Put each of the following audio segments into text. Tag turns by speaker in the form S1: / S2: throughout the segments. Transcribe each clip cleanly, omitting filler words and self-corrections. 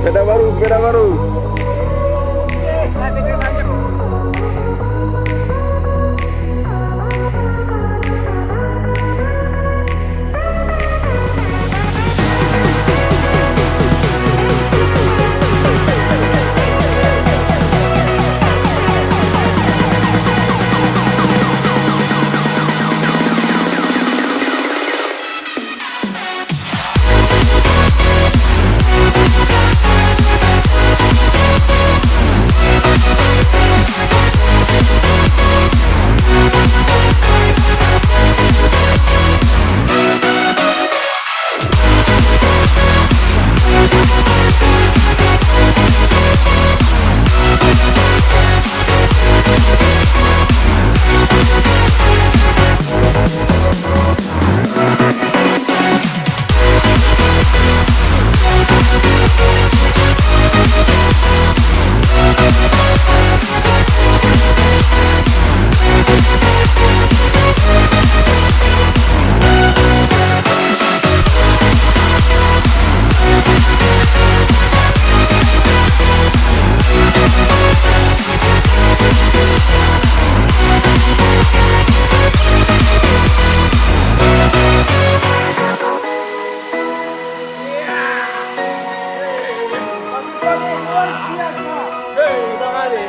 S1: Sepeda baru, sepeda baru.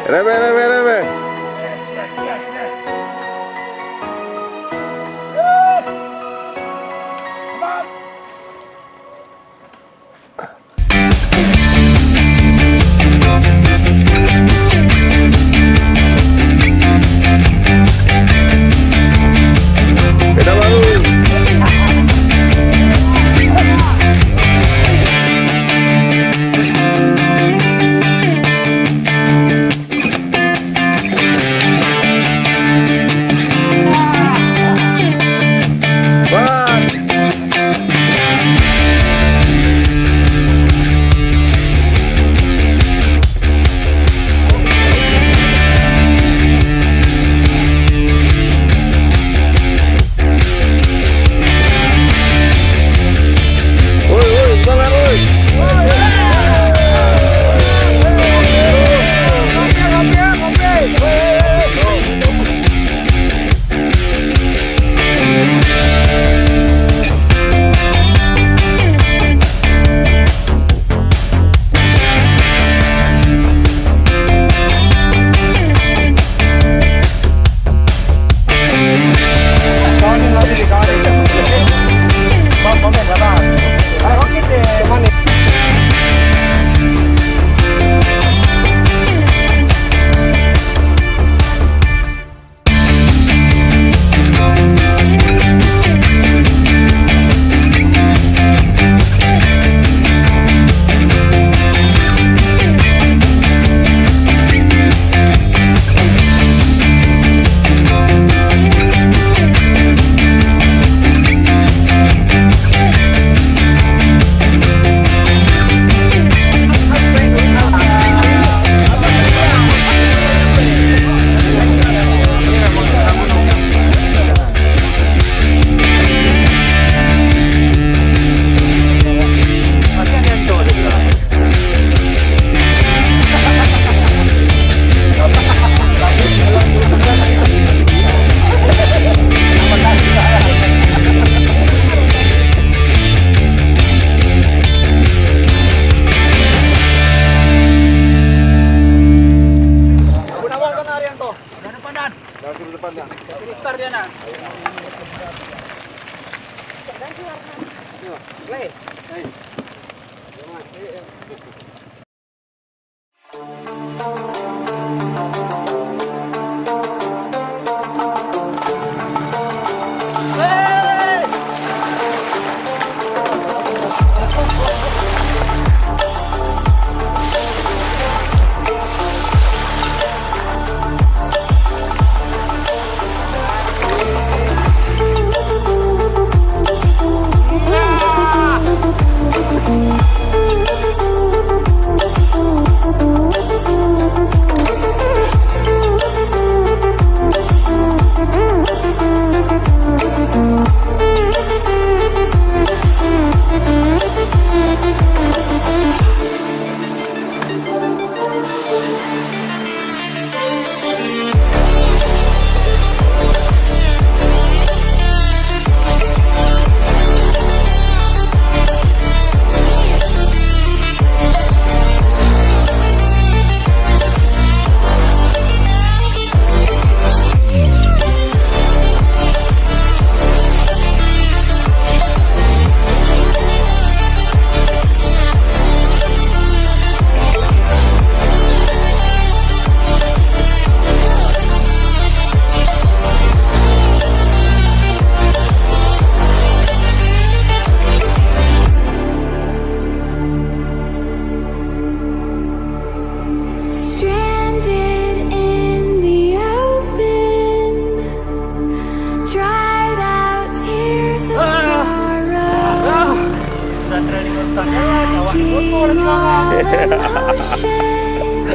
S1: Rebe, rebe, rebe. Sepeda baru.
S2: all in motion,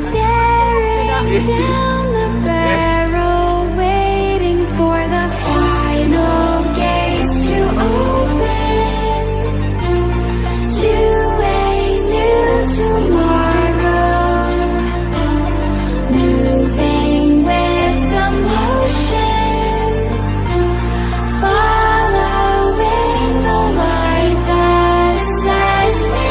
S2: staring down the barrel, waiting for the final gates to open to a new tomorrow, moving with the motion, following the light that sets me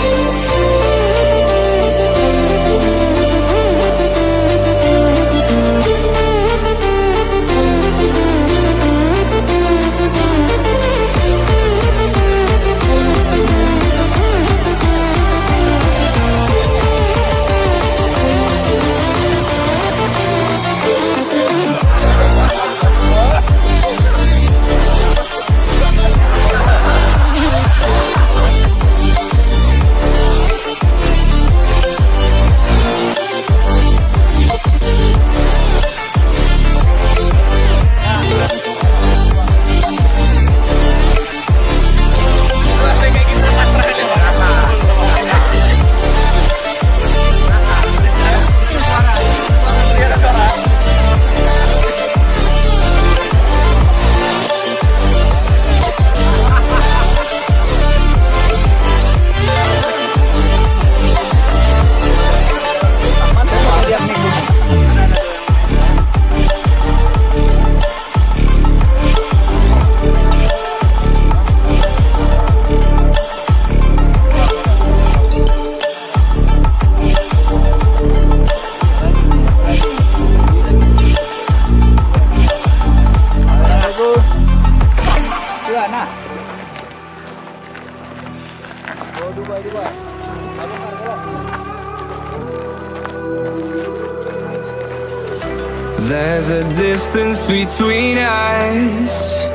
S3: There's a distance between us.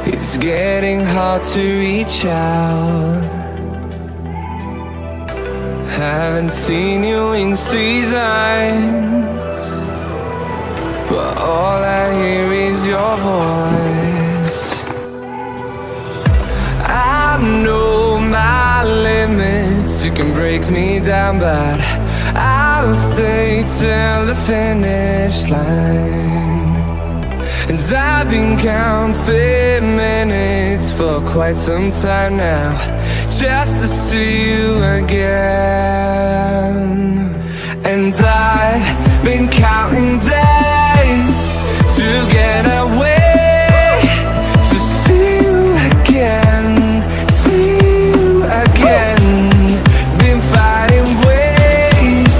S3: It's getting hard to reach out. Haven't seen you in seasons, but all I hear is your voice. I know my limits, you can break me down, but I'll stay till the finish line. And I've been counting minutes for quite some time now, just to see you again. And I've been counting days to get away, to see you again, see you again. Been fighting ways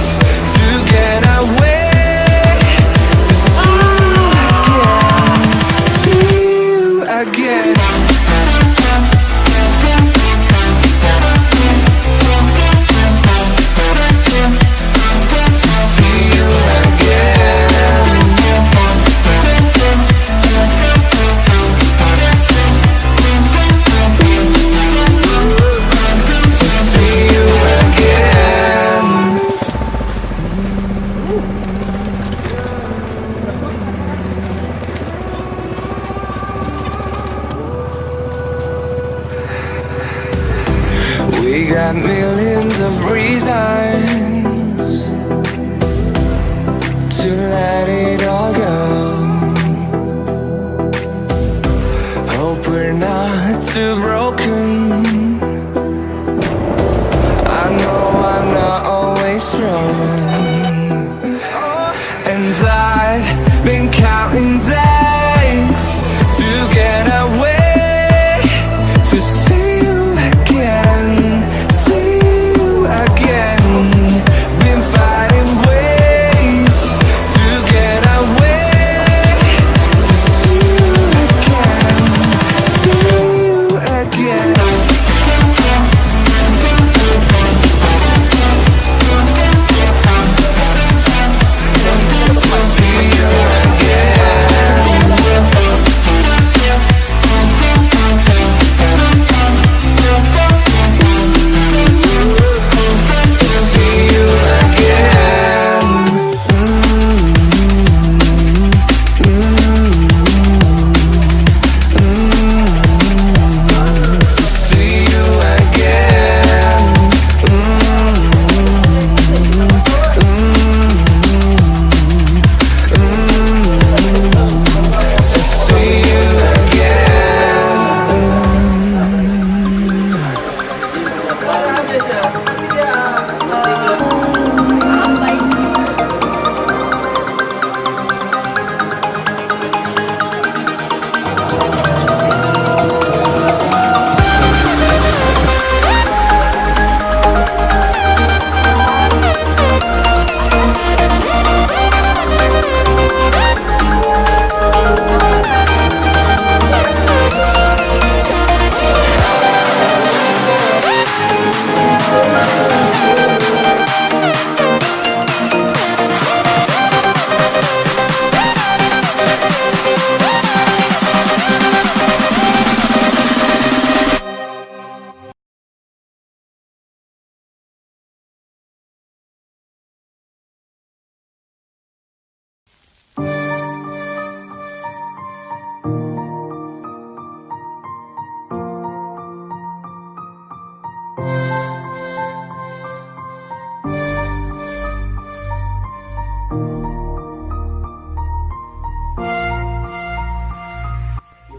S3: to get away, to see you again. We got millions of reasons to let it all go. Hope we're not too broken. I know I'm not always strong, and I've been counting days to get away.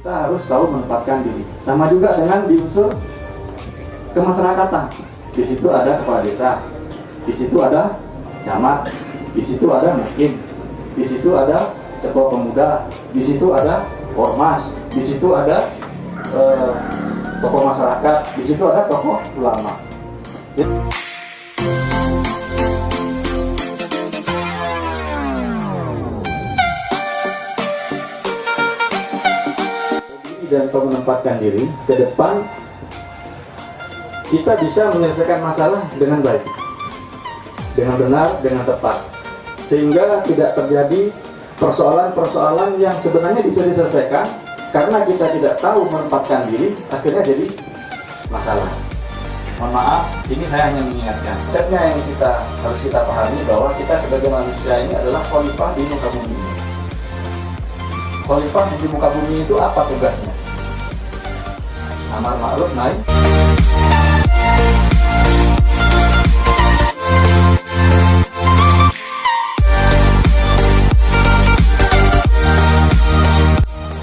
S4: Kita harus tahu menempatkan diri. Sama juga dengan di unsur kemasyarakatan. Di situ ada kepala desa, di situ ada camat, di situ ada mukim, di situ ada ketua pemuda, di situ ada ormas, di situ ada tokoh masyarakat, di situ ada tokoh ulama. Dan menempatkan diri ke depan, kita bisa menyelesaikan masalah dengan baik, dengan benar, dengan tepat, sehingga tidak terjadi persoalan-persoalan yang sebenarnya bisa diselesaikan karena kita tidak tahu menempatkan diri, akhirnya jadi masalah. Mohon maaf, ini saya hanya mengingatkan. Konsepnya yang harus kita pahami bahwa kita sebagai manusia ini adalah khalifah di muka bumi. Khalifah di muka bumi itu apa tugasnya? Amar ma'ruf nahi.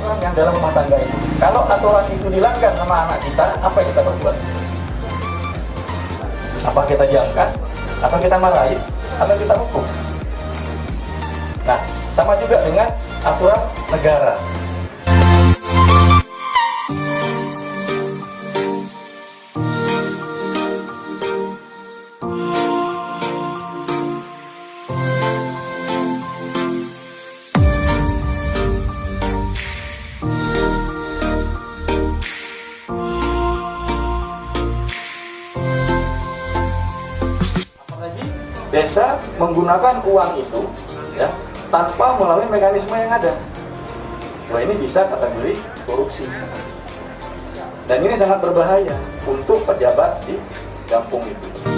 S4: Orang yang dalam rumah tangga itu, kalau aturan itu dilanggar sama anak kita, apa yang kita perbuat? Apa kita diangkat? Atau kita marahin? Atau kita hukum? Nah, sama juga dengan aturan negara. Desa menggunakan uang itu ya tanpa melalui mekanisme yang ada. Wah, ini bisa kategori korupsi. Dan ini sangat berbahaya untuk pejabat di kampung itu.